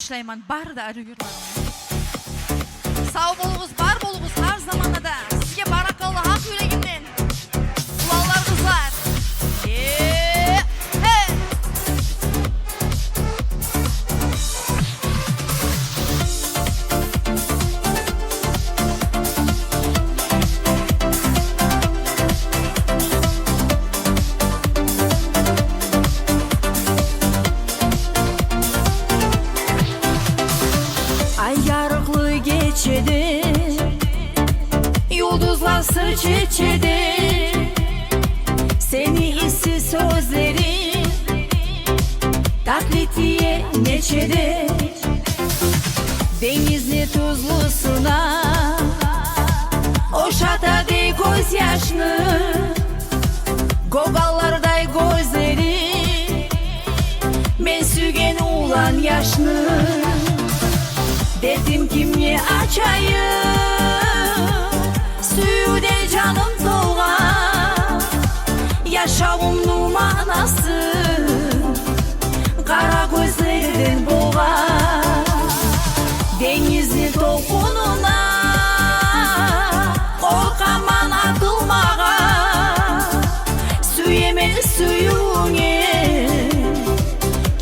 Başlayman bar da arıyorlar. Sağ bolunuz, var bolunuz her zamanda da. Sizge barakallı hak yüreğinden. Kulağlar kızlar. Hey! Geçedi, yıldızlar sır çeçedi. Seni hissi sözleri taklitiye geçedi. Denizli tuzlusuna oşatadı gözyaşını, gogallarday gözleri men sügen ulan yaşını. Dedim kimye açayım, suyude canım doğan. Yaşamımın manası kara gözlerden boğan. Denizli topununa korkaman atılmağa, süyemeli suyunu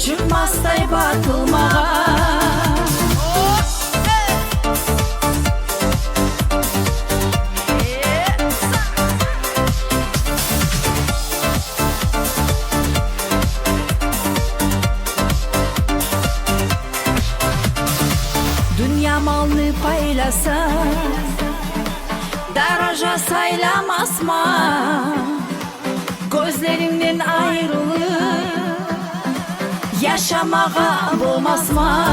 çıkmazday batılmağa. Malını paylasa daraja saylamaz mı? Gözlerimden ayrılıp yaşamağa olmaz mı?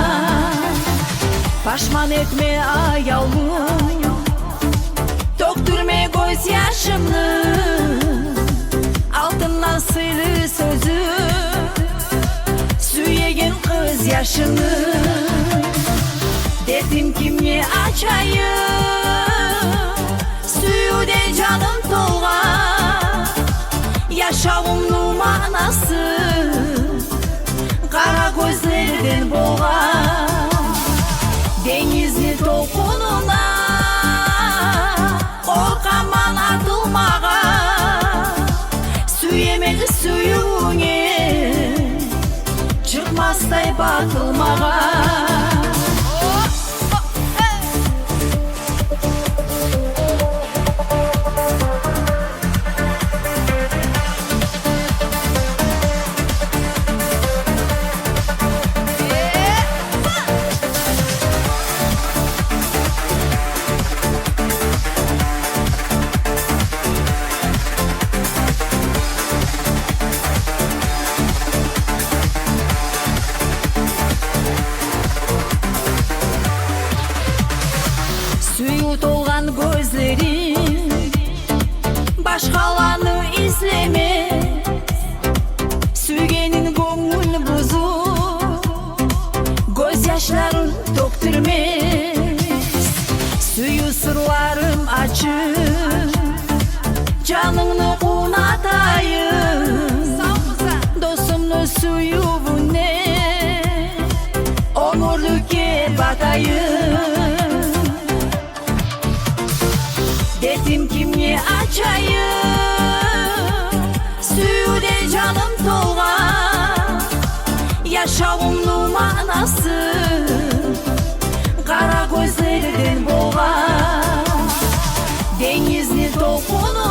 Paşman etme ayavlum, döktürme gözyaşımı. Altından sıylı sözü süyegen kız yaşını. Dedim kimye açayım, suyude canım doğan. Yaşamımın manası kara gözlerden boğan. Denizli topununa korkaman atılmağa, süyemeli suyunu çıkmazday batılmağa. Suyu dolgan gözlerim başkalarını izleme. Süygenin gönlünü bozup gözyaşların döktürmez. Suyu sırlarım açıp canını unutayım. Dostumlu suyu bu ne, omurluke batayım. Dedim kimye açayım, suyude canım doğan. Yaşamımın manası kara gözlerden boğan. Denizli topunu